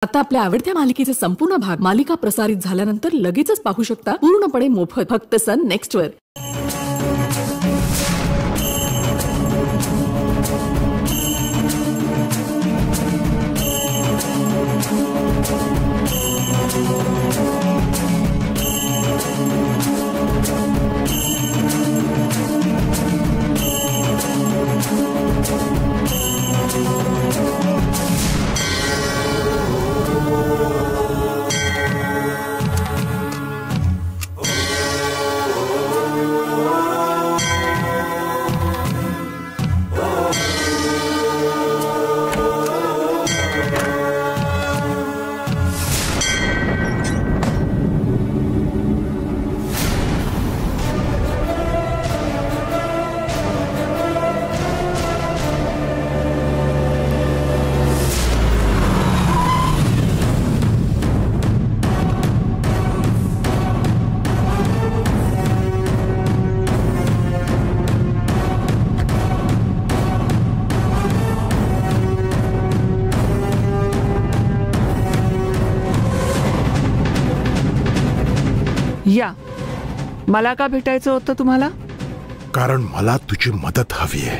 आता आपल्या आवडत्या मालिकेचे संपूर्ण भाग मालिका प्रसारित झाल्यानंतर लगेचच पाहू शकता पूर्णपणे मोफत फक्त सन नेक्स्ट वर। या मला का भेटायचं होतं तुम्हाला? कारण मला तुझी मदत हवी आहे।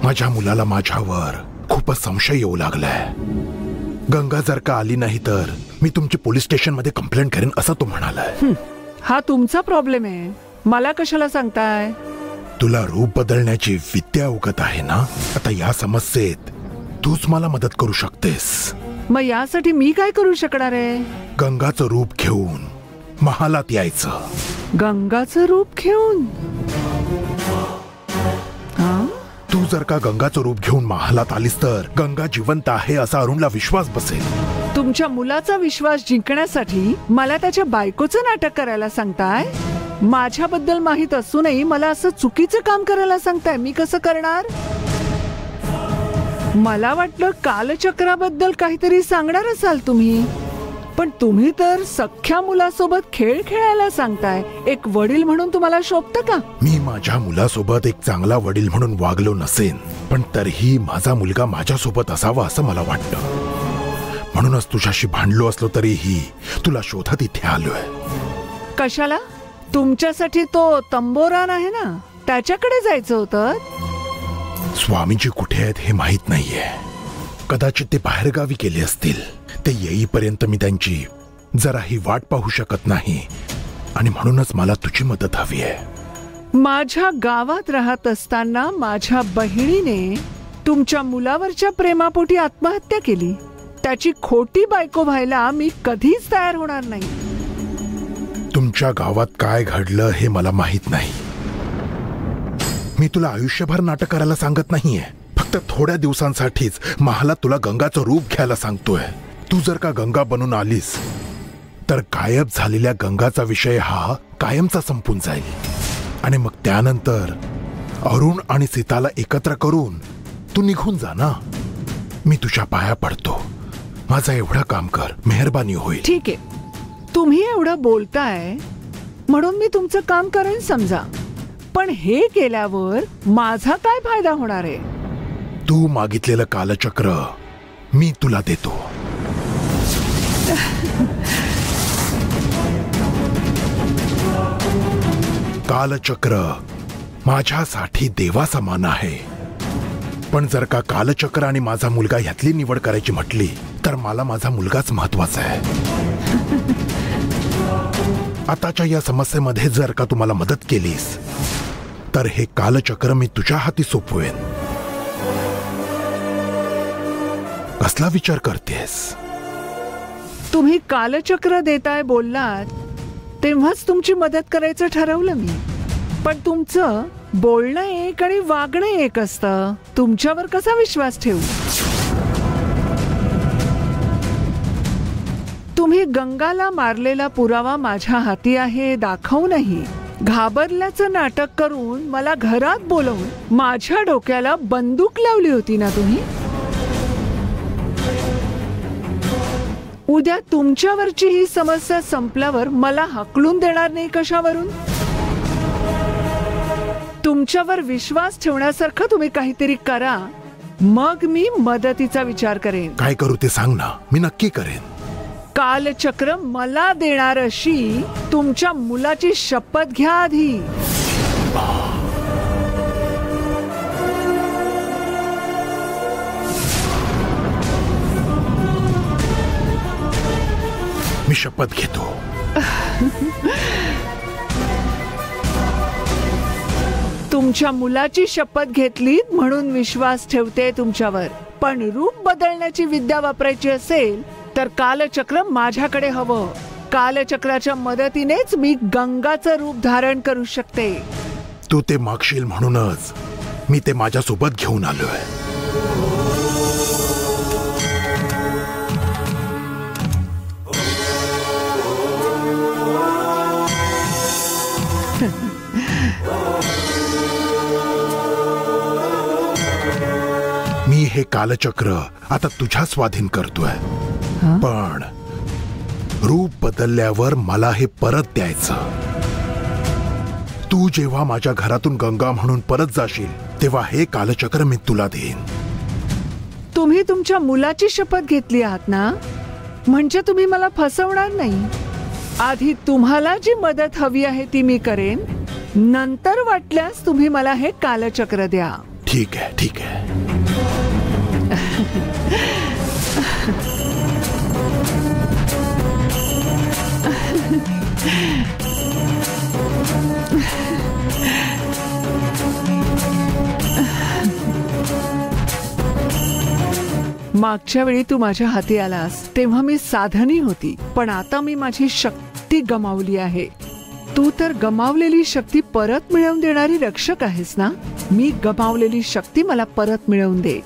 माझ्या मुलाला माझ्यावर खूपच संशय येऊ लागलाय। गंगा जर का आली नाही तर मी तुमची पोलीस स्टेशन मध्ये कंप्लेंट करेन असं तो म्हणालाय। हा तुमचा प्रॉब्लेम आहे, मला कशाला सांगताय? तुला रूप बदलण्याची विद्या उगत आहे ना, आता या समस्येत तूच मला मदत करू शकतेस। मग यासाठी मी काय करू शकणार आहे? गंगाचं रूप घेऊन महालात यायचं। गंगाचं रूप घेऊन? तू जर का गंगाचं रूप घेऊन महालात आलीस तर गंगा जिवंत आहे असा अरुणला विश्वास बसेल। तुमच्या मुलाचा विश्वास जिंकण्यासाठी मला त्याच्या बायकोचं नाटक करायला सांगताय? माझ्याबद्दल माहित असूनही मला असं चुकीचं काम करायला सांगताय, मी कसं करणार? मला वाटलं कालचक्राबद्दल काहीतरी सांगणार असाल तुम्ही, पण तुम्ही तर सख्ख्या मुलासोबत खेळ खेळायला सांगताय। एक वडील म्हणून तुम्हाला शोभतं का? मी माझ्या मुलासोबत एक चांगला वडील म्हणून वागलो नसेन, पण तरीही माझा मुलगा माझ्यासोबत असावा असं मला वाटतं। म्हणूनच तुझ्याशी भांडलो असलो तरीही तुला शोधत इथे आलोय। कशाला? तुमच्यासाठी तो तंबोरान आहे ना, त्याच्याकडे जायचं होतं। स्वामीजी कुठे आहेत हे माहित नाहीये, कदाचित ते बाहेरगावी गेले असतील। ते येईपर्यंत मी त्यांची जराही वाट पाहू शकत नाही आणि म्हणूनच मला तुझी मदत हवी आहे। माझ्या गावात राहत असताना माझ्या बहिणीने तुमच्या मुलावरच्या प्रेमापोटी आत्महत्या केली। त्याची खोटी बायको व्हायला मी कधीच तयार होणार नाही। तुमच्या गावात काय घडलं हे मला माहित नाही। मी तुला आयुष्यभर नाटक करायला सांगत नाहीये, फक्त थोड्या दिवसांसाठीच महाला तुला गंगाचं रूप घ्यायला सांगतोय। तू जर का गंगा बनून आलीस तर गायब झालेल्या गंगाचा विषय हा कायमचा संपून जाईल आणि मग त्यानंतर अरुण आणि सीताला एकत्र करून तू निघून जा ना। मी तुझ्या पाया पडतो, माझं एवढं काम कर, मेहरबानी होईल। ठीक आहे, तुम्ही एवढं बोलताय म्हणून मी तुमचं काम करेन समजा, पण हे केल्यावर माझा काय फायदा होणार आहे? तू मागितलेलं कालचक्र मी तुला देतो। कालचक्र माझ्यासाठी देवा समान आहे, पण जर का कालचक्र आणि माझा मुलगा ह्यातली निवड करायची म्हटली तर मला माझा मुलगाच महत्वाचा आहे। आताच्या या समस्येमध्ये जर का तुम्हाला मदत केलीस तर हे कालचक्र मी तुझ्या हाती सोपवेन। कसला विचार करतेस? तुम्ही कालचक्र देताय बोललात तेव्हाच तुमची मदत करायचं ठरवलं मी, पण तुमचं बोलणं एक आणि वागणं एक असतं। तुमच्यावर कसा विश्वास ठेवू? तुम्ही गंगाला मारलेला पुरावा माझ्या हाती आहे दाखवूनही घाबरल्याचं नाटक करून मला घरात बोलवून माझ्या डोक्याला बंदूक लावली होती ना तुम्ही। उद्या तुमच्यावरची ही समस्या संपल्यावर मला हकलून देणार नाही कशावरून? तुमच्यावर विश्वास ठेवण्यासारखं तुम्ही काहीतरी करा, मग मी मदतीचा विचार करेन. काय करू ते सांग ना, मी नक्की करेन. कालचक्र मला देणार अशी तुमच्या मुलाची शपथ घ्या आधी. मी शपथ घेतो. तुमच्या मुलाची शपथ घेतलीत म्हणून विश्वास ठेवते तुमच्यावर. पण रूप बदलण्याची विद्या वापरायची असेल तर कालचक्र माझ्याकडे हवं. कालचक्राच्या मदतीनेच मी गंगाचं रूप धारण करू शकते. तू ते मागशील म्हणूनच मी ते माझ्यासोबत घेऊन आलोय. मी हे कालचक्र आता तुझ्या स्वाधीन करतोय. पण रूप बदलल्यावर मला हे परत द्यायचं. तू जेव्हा माझ्या घरातून गंगा म्हणून परत जाशील तेव्हा हे कालचक्र मी तुला देईन. तुम्ही तुमच्या मुलाची शपथ घेतली आहात ना, म्हणजे तुम्ही मला फसवणार नाही. आधी तुम्हाला जी मदत हवी आहे ती मी करेन, नंतर वाटल्यास तुम्ही मला हे कालचक्र द्या. ठीक आहे, ठीक आहे. मागच्या वेळी तू माझ्या हाती आलास तेव्हा मी साधनी होती, पण आता मी माझी शक्ती गमावली आहे. तू तर गमावलेली शक्ती परत मिळवून देणारी रक्षक आहेस ना. मी गमावलेली शक्ती मला परत मिळवून दे.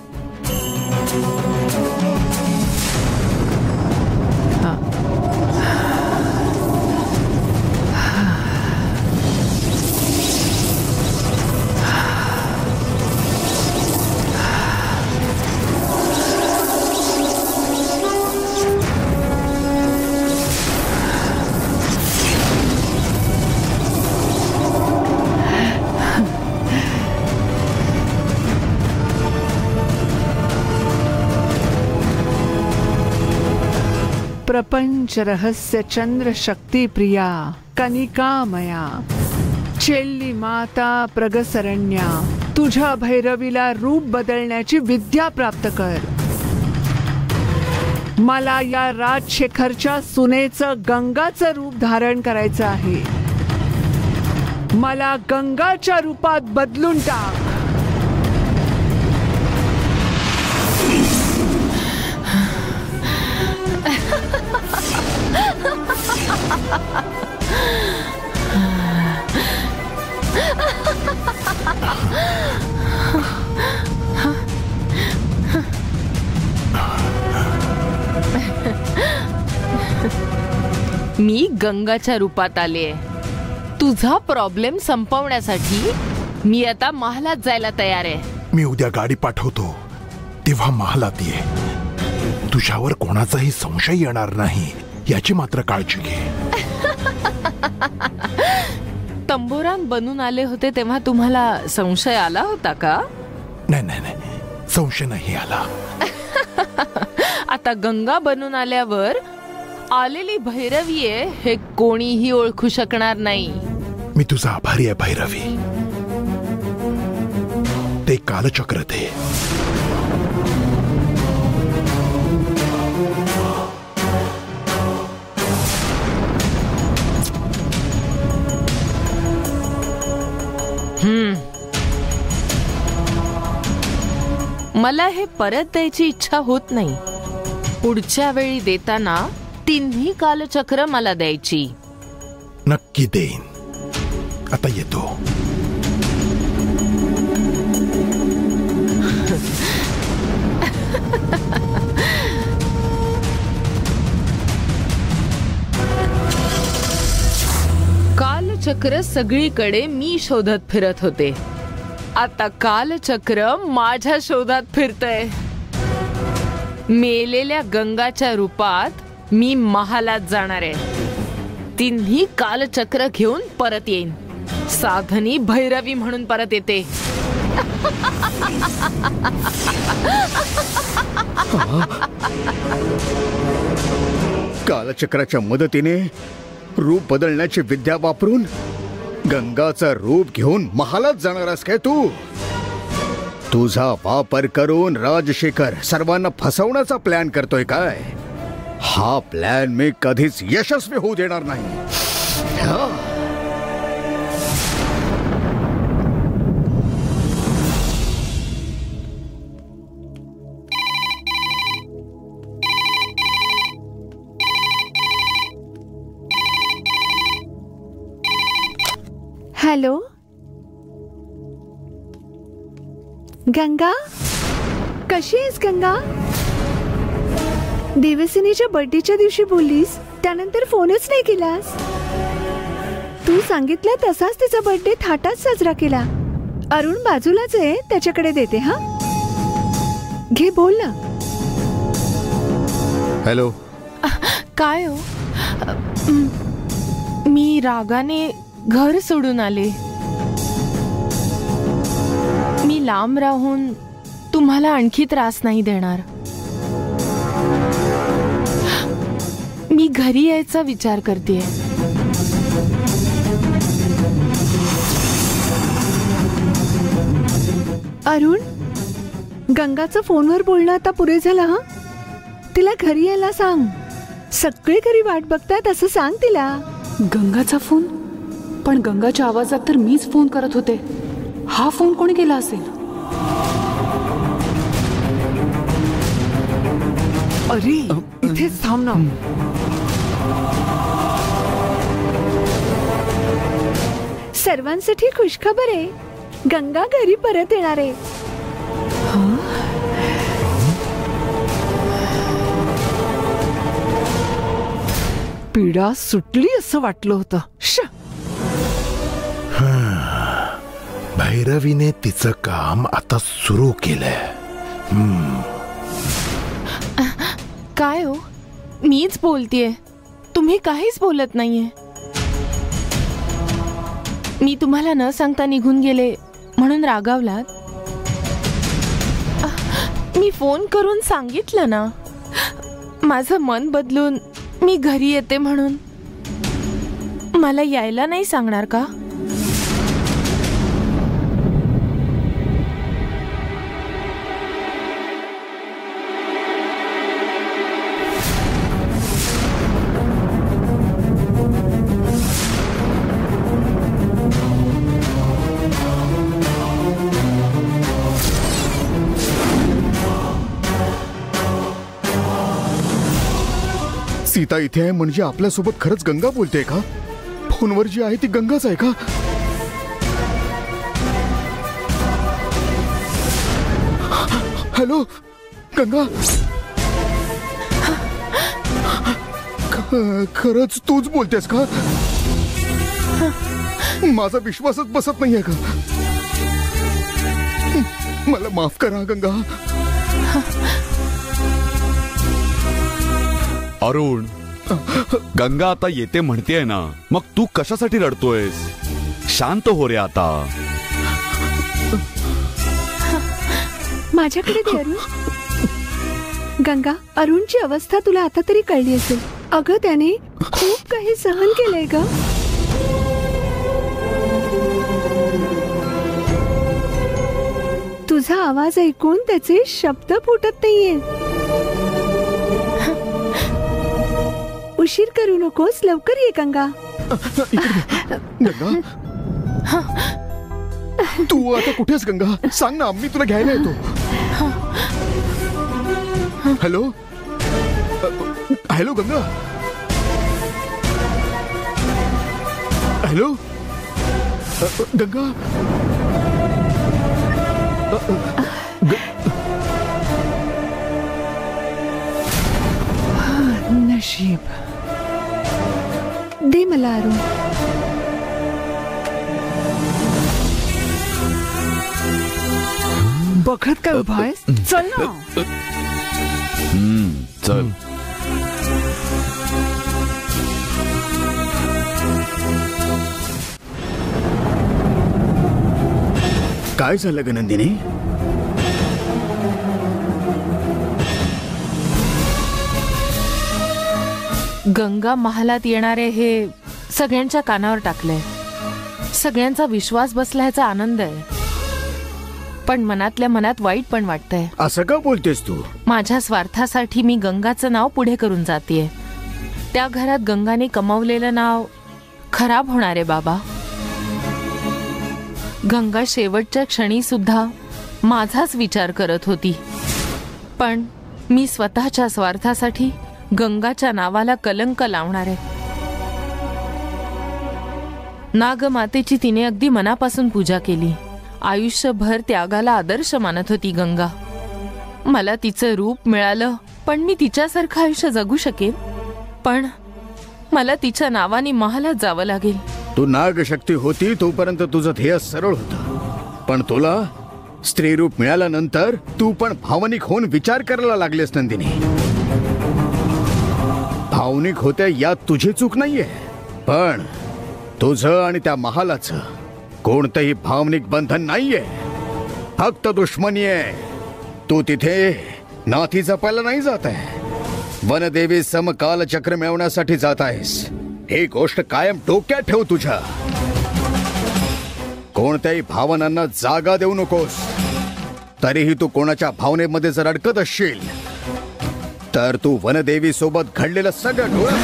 प्रपंच रहस्य चंद्र शक्ती प्रिया कनिकामया चेल्ली माता प्रगसरण्या, तुझ्या भैरवीला रूप बदलण्याची विद्या प्राप्त कर. मला या राजशेखरच्या सुनेचं गंगाचं रूप धारण करायचं आहे. मला गंगाच्या रूपात बदलून टाक. मी गंगाच्या रूपात आले. तुझा प्रॉब्लेम संपवण्यासाठी मी आता महालात जायला तयार आहे. मी उद्या गाडी पाठवतो तेव्हा महालात ये. तुझ्यावर कोणाचाही संशय येणार नाही याची मात्र काळजी घे. तंबोरान बनून आले होते तेव्हा तुम्हाला संशय आला होता का? नाही नाही नाही, संशय नाही आला. आता गंगा बनून आल्यावर आलेली भैरवी आहे हे कोणीही ओळखू शकणार नाही. मी तुझा आभारी आहे भैरवी. ते कालचक्र दे. मला हे परत द्यायची इच्छा होत नाही. पुढच्या वेळी देताना तिन्ही कालचक्र मला द्यायची. नक्की देईन. आता येतो. कालचक्र सगळीकडे मी शोधत फिरत होते. आता कालचक्र माझ्या शोधात फिरतय. मेलेल्या गंगाच्या रूपात मी महालात जाणार आहे. तिन्ही कालचक्र घेऊन परत येईन. साधनी भैरवी म्हणून परत येते. कालचक्राच्या मदतीने रूप बदलण्याची विद्या वापरून गंगाचं रूप घेऊन महालात जाणारस काय तू? तुझा वापर करून राजशेखर सर्वांना फसवण्याचा प्लॅन करतोय काय? हा प्लॅन मी कधीच यशस्वी होऊ देणार नाही. हॅलो गंगा, कशी आहेस गंगा? देवसेनेच्या बर्थडेच्या दिवशी बोललीस, त्यानंतर फोनच नाही केलास. तू सांगितलं तसाच तिचा बर्थडे थाटात साजरा केला. अरुण बाजूलाच आहे, त्याच्याकडे देते. हा घे, बोल ना. हॅलो. काय हो? मी रागाने घर सोडून आले. मी लांब राहून तुम्हाला आणखी त्रास नाही देणार. मी घरी यायचा विचार करतेय. अरुण, गंगाचं फोनवर बोलणं आता पुरे झालं. हा, तिला घरी यायला सांग. सगळे घरी वाट बघतायत असं सांग तिला. गंगाचा फोन? पण गंगाच्या आवाजात तर मीच फोन करत होते. हा फोन कोणी केला असेल? अरे इथेच थांब ना. सर्वांसाठी खुशखबर आहे, गंगा घरी परत येणार आहे. पीडा सुटली असं वाटलं होतं. भैरवीने तिचं काम आता सुरू केलंय. काय हो, मीच बोलतेय, तुम्ही काहीच बोलत नाहीये. मी तुम्हाला न सांगता निघून गेले म्हणून रागावलात? मी फोन करून सांगितलं ना, माझं मन बदलून मी घरी येते म्हणून. मला यायला नाही सांगणार का? सीता इथे आहे म्हणजे आपल्यासोबत खरंच गंगा बोलते का? फोनवर जी आहे ती गंगाच आहे का? हॅलो गंगा, खरंच तूच बोलतेस का? माझा विश्वासच बसत नाहीये का? मला माफ करा गंगा. अरुण, गंगा आता येते म्हणतेय ना, मग तू कशासाठी रडतोयस? शांत हो रे आता. माझ्याकडे दे अरुण. गंगा, अरुणची अवस्था तुला आता तरी कळली असेल. अगं, त्याने खूप काही सहन केलंय ग. तुझा आवाज ऐकून त्याचे शब्द फुटत नाहीये. उशीर करू नकोस, लवकर ये गंगा. गंगा, तू आता कुठेस गंगा? सांग ना, मी तुला घ्यायला येतो. Hello hello Ganga. Hello Ganga. नशीब. दे मला अरुण. बघत काय उभा आहेस? चल ना. चल. काय झालं ग नंदिनी? गंगा महालात येणारे हे सगळ्यांच्या कानावर टाकलंय. सगळ्यांचा विश्वास बसल्याचा आनंद आहे, पण मनातल्या मनात वाईट पण वाटतंय. असं का बोलतेस तू? माझ्या स्वार्थासाठी मी गंगाचं नाव पुढे करून जातेय. त्या घरात गंगाने कमावलेलं नाव खराब होणार आहे बाबा. गंगा शेवटच्या क्षणी सुद्धा माझाच विचार करत होती, पण मी स्वतःच्या स्वार्थासाठी गंगाच्या नावाला कलंक लावणार आहे. नागमातेची तिने अगदी मनापासून पूजा केली. आयुष्यभर त्यागाला आदर्श मानत होती गंगा. मला तिचं रूप मिळालं, पण मी तिच्यासारखं आयुष्य जगू शकेन? पण मला तिच्या नावाने महालात जावं लागेल. तू नागशक्ती होती तोपर्यंत तुझं ध्येय सरळ होतं, पण तुला स्त्री रूप मिळाल्यानंतर तू पण भावनिक होऊन विचार करायला लागलेस नंदिनी. भावनिक होते यात तुझी चूक नाहीये, पण तुझं आणि त्या महालाचं कोणतंही भावनिक बंधन नाहीये, फक्त दुश्मनी आहे. तू तिथे नाती जपायला नाही जात आहे, वनदेवी समकाल चक्र मिळवण्यासाठी जात आहेस. ही गोष्ट कायम डोक्यात ठेव तुझ्या. कोणत्याही भावनांना जागा देऊ नकोस. तरीही तू कोणाच्या भावनेमध्ये जर अडकत असशील तर तू वनदेवी सोबत घडलेलं सगळं डोळं,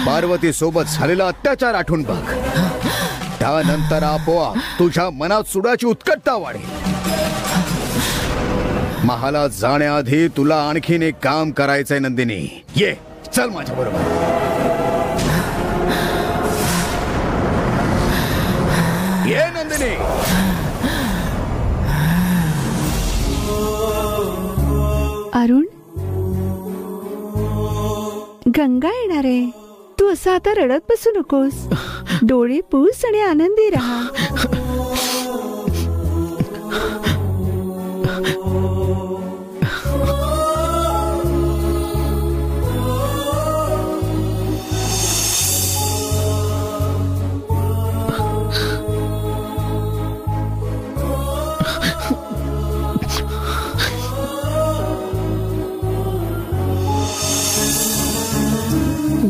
पार्वती सोबत झालेला अत्याचार आठवून बघ. त्यानंतर आपोआप तुझ्या मनात सुडाची उत्कटता वाढेल. महालात जाण्याआधी तुला आणखीन एक काम करायचंय नंदिनी. ये, चल माझ्या बरोबर. ये नंदिनी. अरुण, गंगा येणार आहे. तू असं आता रडत बसू नकोस. डोळे पुस आणि आनंदी राहा.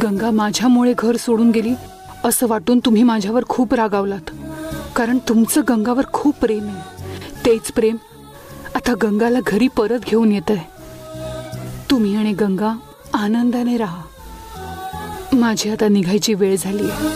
गंगा माझ्यामुळे घर सोडून गेली असं वाटून तुम्ही माझ्यावर खूप रागावलात, कारण तुमचं गंगावर खूप प्रेम आहे. तेच प्रेम आता गंगाला घरी परत घेऊन येत आहे. तुम्ही आणि गंगा आनंदाने राहा. माझी आता निघायची वेळ झाली आहे.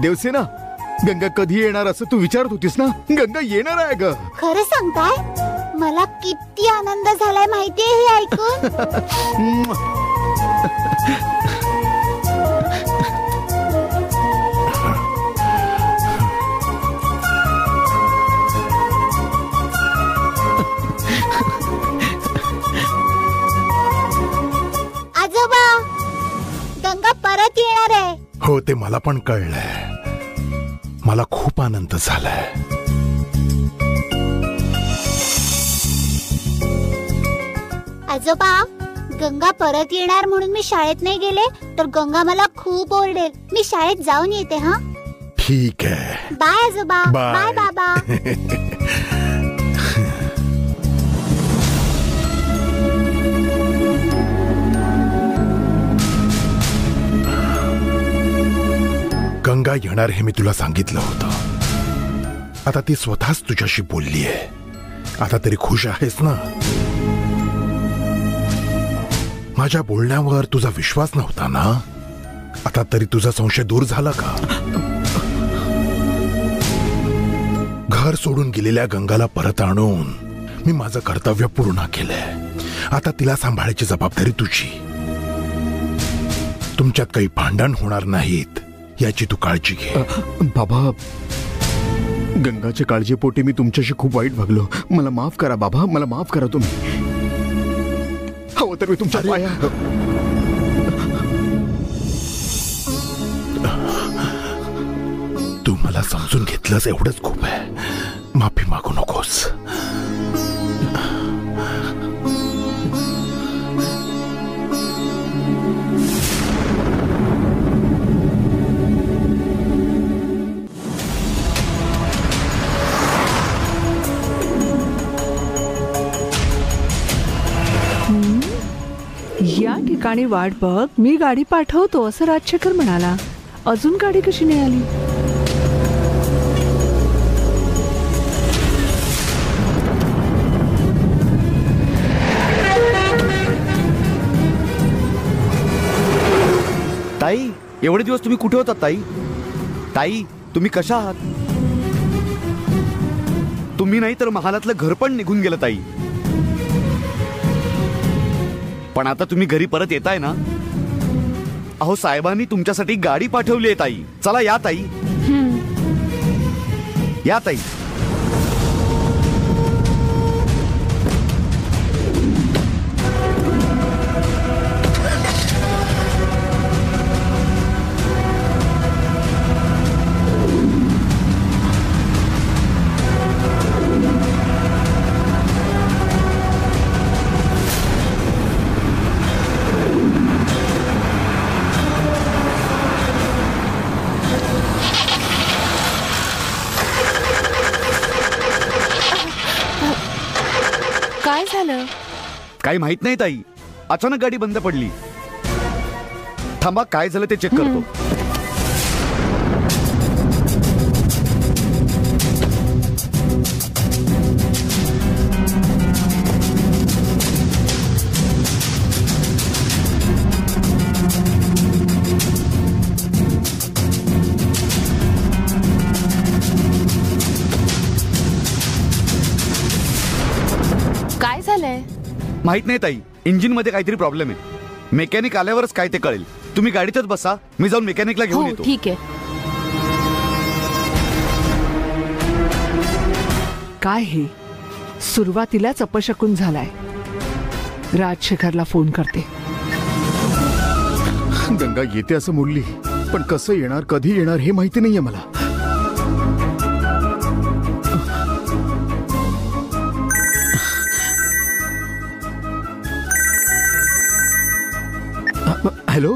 देवसेना, गंगा कधी येणार असं तू विचारत होतीस ना? गंगा येणार आहे ग. खरं सांगताय? मला किती आनंद झालाय माहितीये हे ऐकून. आजोबा, गंगा परत येणार आहे. हो, ते मला पण कळलंय. मला खूप आनंद झालाय. आजोबा, गंगा परत येणार म्हणून मी शाळेत नाही गेले तर गंगा मला खूप ओरडेल. मी शाळेत जाऊन येते. हा, ठीक आहे. बाय आजोबा. बाय. बाय बाबा. गंगा येणार हे मी तुला सांगितलं होतं. आता ती स्वतःच तुझ्याशी बोलली आहे. आता तरी खुश आहेस ना? माझ्या बोलण्यावर तुझा विश्वास नव्हता ना? आता तरी तुझा संशय दूर झाला का? घर सोडून गेलेल्या गंगाला परत आणून मी माझं कर्तव्य पूर्ण केलंय. आता तिला सांभाळायची जबाबदारी तुझी. तुमच्यात काही भांडण होणार नाहीत याची तू काळजी घे. बाबा, गंगाच्या काळजीपोटी मी तुमच्याशी खूप वाईट वागलो. मला माफ करा बाबा, मला माफ करा तुम्ही. हवं तर मी तुमच्या पाया. तू मला समजून घेतलंस एवढंच खूप आहे. माफी मागू नकोस. या ठिकाणी वाट बघ, मी गाडी पाठवतो असं राजशेखर म्हणाला. अजून गाडी कशी नाही आली? ताई, एवढे दिवस तुम्ही कुठे होतात ताई? ताई, तुम्ही कशा आहात? तुम्ही नाही तर महालातलं घर पण निघून गेलं ताई. पण आता तुम्ही घरी परत येताय ना? अहो, साहेबांनी तुमच्यासाठी गाडी पाठवली आहे ताई. चला या ताई. या ताई. काय झालं? काही माहित नाही ताई, अचानक गाडी बंद पडली. थांबा, काय झालं ते चेक करतो. काय झालंय? माहित नाही ताई, इंजिन मध्ये काहीतरी प्रॉब्लेम आहे. मेकॅनिक आल्यावरच काय ते कळेल. तुम्ही गाडीतच बसा, मी जाऊन मेकॅनिकला घेऊन हो, येतो. ठीक आहे. काय हे सुरुवातीलाच अपशकुन झालाय. राजशेखरला फोन करते. गंगा येते असं बोलली, पण कसं येणार, कधी येणार हे माहिती नाहीये मला. हॅलो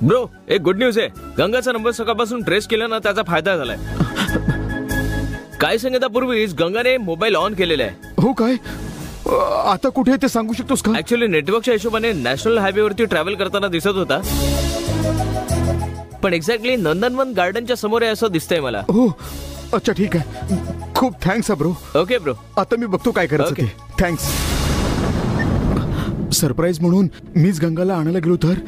ब्रो, एक गुड न्यूज आहे. गंगाचा नंबर सकाळपासून ट्रेस केला ना, त्याचा फायदा झालाय. काही संगीतापूर्वीच गंगाने मोबाईल ऑन केलेला आहे. हो काय? आता कुठे आहे ते सांगू शकतोस का? ऍक्च्युअली नेटवर्कच्या हिशोबाने नॅशनल हायवेवरती ट्रॅव्हल करताना दिसत होता, पण एक्झॅक्टली नंदनवन गार्डनच्या समोर आहे असं दिसतंय मला. हो, अच्छा ठीक आहे. खूप थँक्स ब्रो. Okay bro. आता मी बघतो काय करायचं ते. थँक्स. सरप्राईज म्हणून मीच गंगाला आणायला गेलो तर